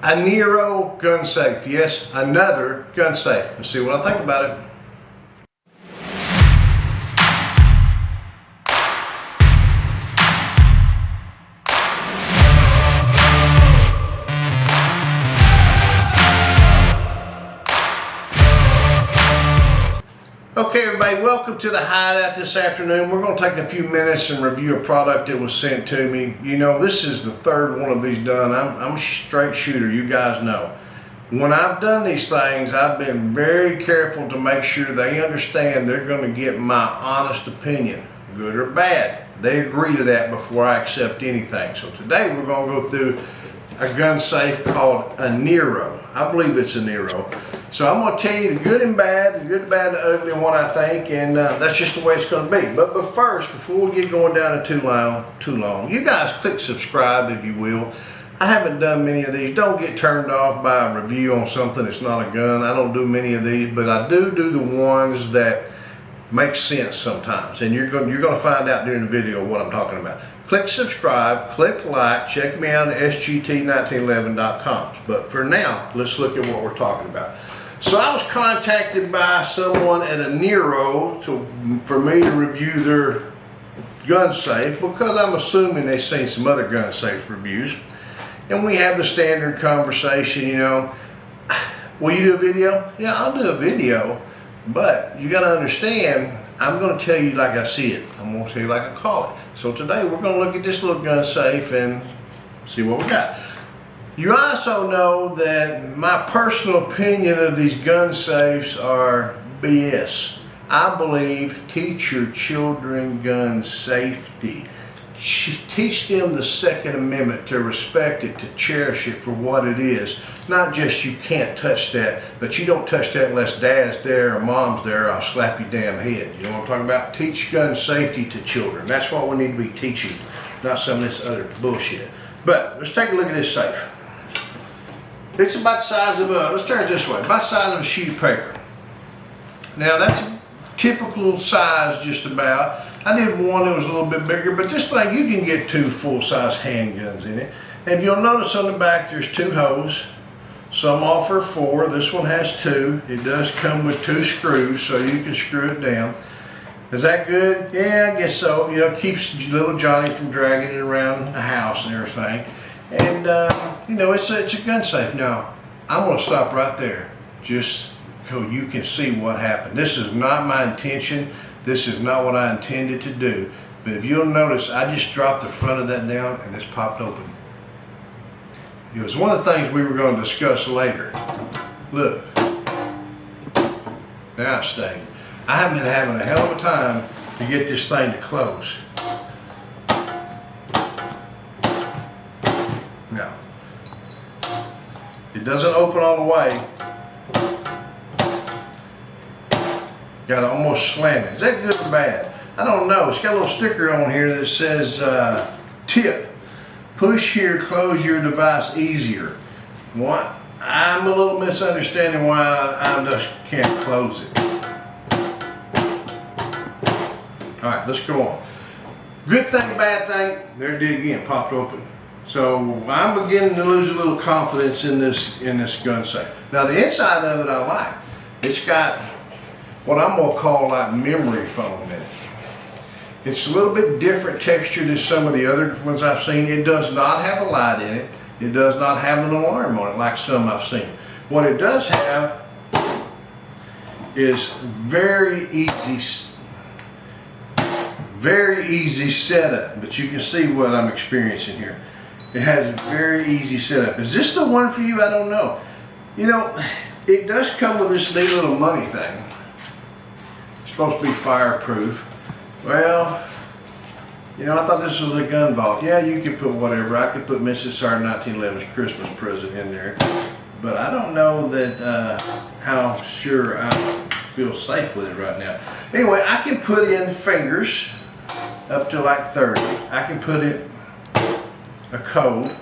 Ainiro Gun Safe. Yes, another gun safe. Let's see what I think about it. Okay everybody, welcome to the hideout this afternoon. We're going to take a few minutes and review a product that was sent to me. You know, this is the third one of these done. I'm a straight shooter, you guys know. When I've done these things, I've been very careful to make sure they understand they're going to get my honest opinion, good or bad. They agree to that before I accept anything. So today we're going to go through a gun safe called Ainiro. I believe it's Ainiro. So I'm going to tell you the good and bad, the good, bad, and the ugly, and what I think, and that's just the way it's going to be. But first, before we get going down to too long, you guys click subscribe if you will. I haven't done many of these. Don't get turned off by a review on something that's not a gun. I don't do many of these, but I do the ones that make sense sometimes, and you're going to find out during the video what I'm talking about. Click subscribe, click like, check me out at sgt1911.com. But for now, let's look at what we're talking about. So I was contacted by someone at Ainiro for me to review their gun safe because I'm assuming they've seen some other gun safe reviews. And we have the standard conversation, you know, will you do a video? Yeah, I'll do a video, but you got to understand, I'm going to tell you like I see it. I'm going to tell you like I call it. So today we're going to look at this little gun safe and see what we got. You also know that my personal opinion of these gun safes are BS. I believe teach your children gun safety. Teach them the Second Amendment, to respect it, to cherish it for what it is. Not just you can't touch that, but you don't touch that unless dad's there or mom's there, I'll slap your damn head. You know what I'm talking about? Teach gun safety to children. That's what we need to be teaching, not some of this other bullshit. But let's take a look at this safe. It's about the size of a, let's turn it this way, about the size of a sheet of paper. Now that's a typical size just about. I did one that was a little bit bigger, but this thing, you can get two full-size handguns in it. And you'll notice on the back there's two holes. Some offer 4, this one has 2. It does come with 2 screws, so you can screw it down. Is that good? Yeah, I guess so. You know, keeps little Johnny from dragging it around the house and everything. And, you know, it's a gun safe. Now, I'm going to stop right there just so you can see what happened. This is not my intention. This is not what I intended to do. But if you'll notice, I just dropped the front of that down and this popped open. It was one of the things we were going to discuss later. Look. Now it's staying. I have been having a hell of a time to get this thing to close. Now, it doesn't open all the way. Got to almost slam it. Is that good or bad? I don't know. It's got a little sticker on here that says tip. Push here, close your device easier. What? I'm a little misunderstanding why I just can't close it. All right, let's go on. Good thing, bad thing, there it did again, popped open. So I'm beginning to lose a little confidence in this gun safe. Now the inside of it I like. It's got what I'm gonna call like memory foam in it. It's a little bit different texture than some of the other ones I've seen. It does not have a light in it. It does not have an alarm on it like some I've seen. What it does have is very easy setup, but you can see what I'm experiencing here. It has a very easy setup. Is this the one for you? I don't know. You know, it does come with this neat little money thing. It's supposed to be fireproof. Well, you know, I thought this was a gun vault. Yeah, you could put whatever. I could put Mrs. Sarge 1911's Christmas present in there. But I don't know that how sure I feel safe with it right now. Anyway, I can put in fingers up to like 30. I can put in a code.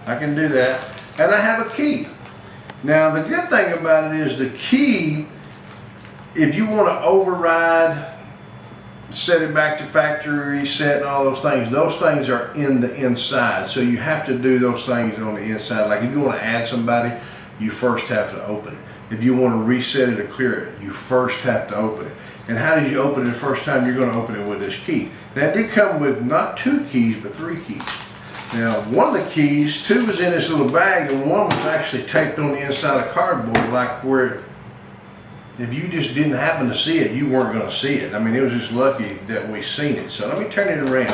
I can do that. And I have a key. Now the good thing about it is the key, if you want to override set it back to factory reset and all those things are in the inside. So you have to do those things on the inside. Like if you want to add somebody, you first have to open it. If you want to reset it or clear it, you first have to open it. And how did you open it the first time? You're going to open it with this key. Now it did come with not 2 keys, but 3 keys. Now one of the keys, 2 was in this little bag and 1 was actually taped on the inside of cardboard, like where if you just didn't happen to see it, you weren't going to see it. I mean, it was just lucky that we seen it. So let me turn it around.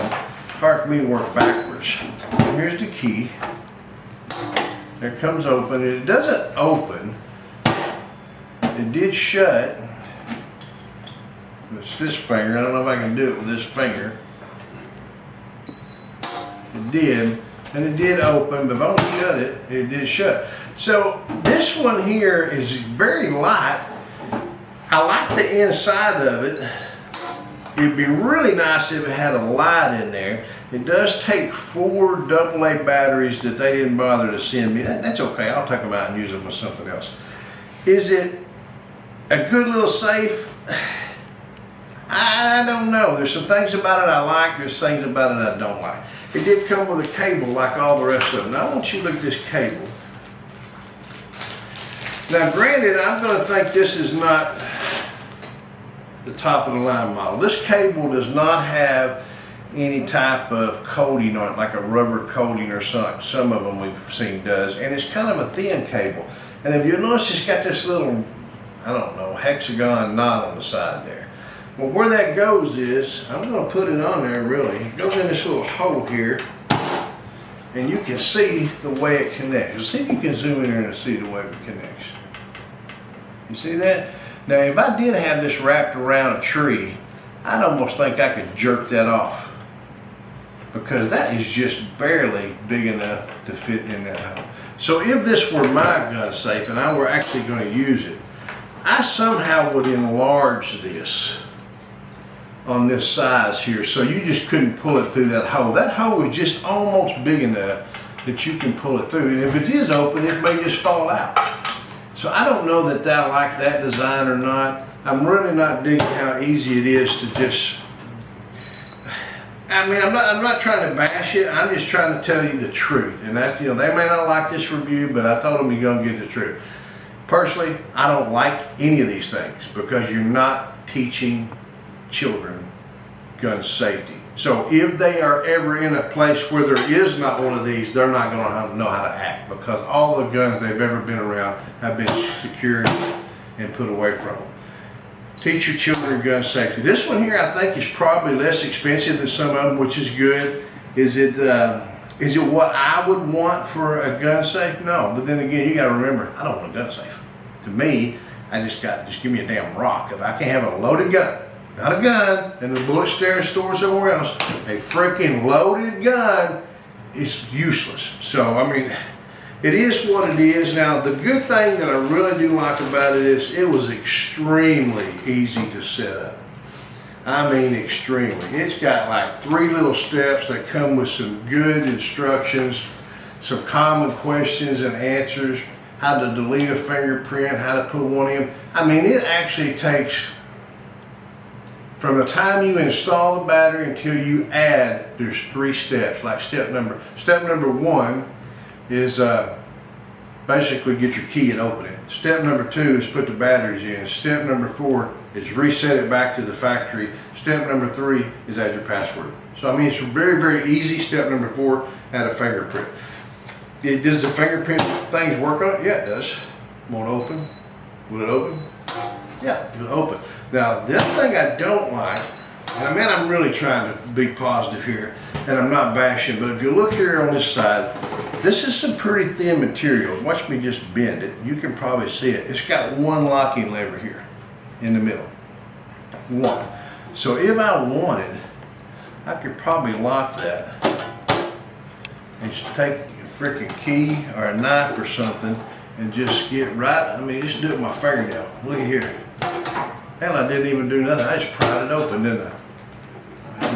Hard for me to work backwards. Here's the key. There it comes open. It doesn't open. It did shut. It's this finger. I don't know if I can do it with this finger. It did. And it did open, but if I don't shut it, it did shut. So this one here is very light. I like the inside of it. It'd be really nice if it had a light in there. It does take 4 AA batteries that they didn't bother to send me. That's okay, I'll take them out and use them with something else. Is it a good little safe? I don't know. There's some things about it I like, there's things about it I don't like. It did come with a cable like all the rest of them. Now I want you to look at this cable. Now granted, I'm going to think this is not the top of the line model. This cable does not have any type of coating on it, like a rubber coating or something. Some of them we've seen does, and it's kind of a thin cable. And if you notice, it's got this little, I don't know, hexagon knot on the side there. Well, where that goes is, I'm going to put it on there really. It goes in this little hole here, and you can see the way it connects. See if you can zoom in here and see the way it connects. You see that? Now, if I did have this wrapped around a tree, I'd almost think I could jerk that off, because that is just barely big enough to fit in that hole. So if this were my gun safe and I were actually going to use it, I somehow would enlarge this on this size here, so you just couldn't pull it through that hole. That hole is just almost big enough that you can pull it through. And if it is open, it may just fall out. So I don't know that I like that design or not. I'm really not digging how easy it is to just, I mean, I'm not trying to bash it. I'm just trying to tell you the truth. And that, you know, they may not like this review, but I told them you're gonna get the truth. Personally, I don't like any of these things because you're not teaching children gun safety. So if they are ever in a place where there is not one of these, they're not going to know how to act, because all the guns they've ever been around have been secured and put away from them. Teach your children gun safety. This one here I think is probably less expensive than some of them, which is good. Is it what I would want for a gun safe? No, but then again, you got to remember, I don't want a gun safe. To me, just give me a damn rock. If I can't have a loaded gun, not a gun, and the bullet store somewhere else, a freaking loaded gun is useless. So, I mean, it is what it is. Now, the good thing that I really do like about it is it was extremely easy to set up. I mean, extremely. It's got like 3 little steps that come with some good instructions, some common questions and answers, how to delete a fingerprint, how to put one in. I mean, it actually takes, from the time you install the battery until you add, there's 3 steps. Like step number 1 is basically get your key and open it. Step number 2 is put the batteries in. Step number 4 is reset it back to the factory. Step number 3 is add your password. So I mean, it's very, very easy. Step number 4, add a fingerprint. Does the fingerprint things work on it? Yeah, it does. Won't open? Will it open? Yeah, it'll open. Now, the other thing I don't like, and I mean, I'm really trying to be positive here, and I'm not bashing, but if you look here on this side, this is some pretty thin material. Watch me just bend it. You can probably see it. It's got 1 locking lever here in the middle. 1. So if I wanted, I could probably lock that and just take a freaking key or a knife or something and just get right, I mean, just do it with my fingernail. Look at here. Hell, I didn't even do nothing. I just pried it open, didn't I?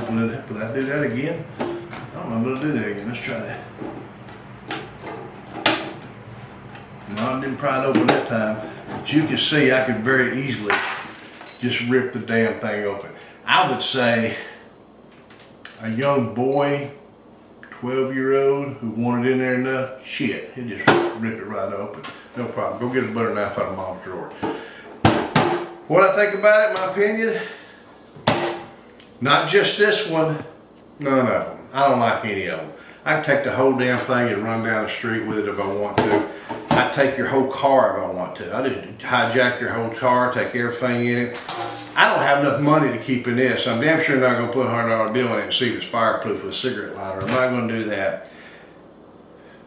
Open it up. Will I do that again? I don't know if I'll do that again. Let's try that. No, I didn't pry it open that time. But you can see I could very easily just rip the damn thing open. I would say a young boy, 12-year-old who wanted in there enough, shit, he'd just rip it right open. No problem. Go get a butter knife out of mom's drawer. What I think about it, my opinion, not just this one, none of them. I don't like any of them. I can take the whole damn thing and run down the street with it if I want to. I take your whole car if I want to. I just hijack your whole car, take everything in it. I don't have enough money to keep in this. I'm damn sure not gonna put a $100 bill in it and see if it's fireproof with a cigarette lighter. I'm not gonna do that.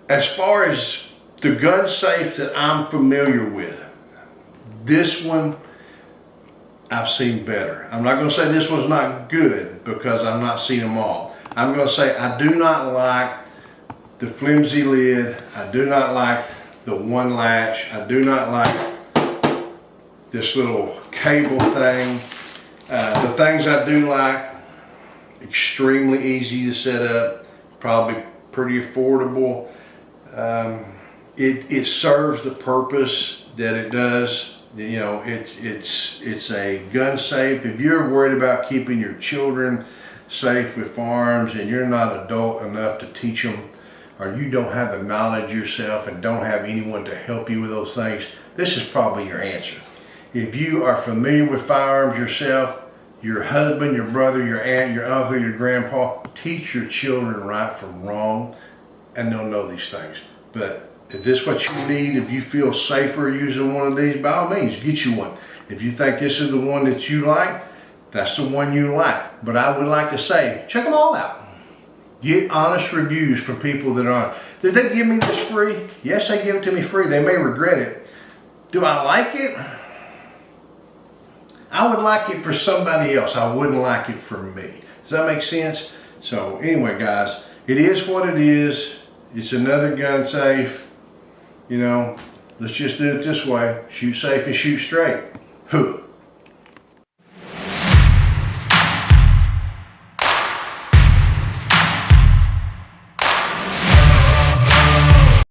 As far as the gun safe that I'm familiar with, this one I've seen better. I'm not gonna say this one's not good because I've not seen them all. I'm gonna say I do not like the flimsy lid. I do not like the one latch. I do not like this little cable thing. The things I do like, extremely easy to set up, probably pretty affordable. It serves the purpose that it does. You know, it's a gun safe. If you're worried about keeping your children safe with firearms and you're not adult enough to teach them, or you don't have the knowledge yourself and don't have anyone to help you with those things, this is probably your answer. If you are familiar with firearms yourself, your husband, your brother, your aunt, your uncle, your grandpa, teach your children right from wrong, and they'll know these things. But if this is what you need, if you feel safer using one of these, by all means, get you one. If you think this is the one that you like, that's the one you like. But I would like to say, check them all out. Get honest reviews from people that are on. Did they give me this free? Yes, they give it to me free. They may regret it. Do I like it? I would like it for somebody else. I wouldn't like it for me. Does that make sense? So anyway, guys, it is what it is. It's another gun safe. You know, let's just do it this way. Shoot safe and shoot straight. Huh.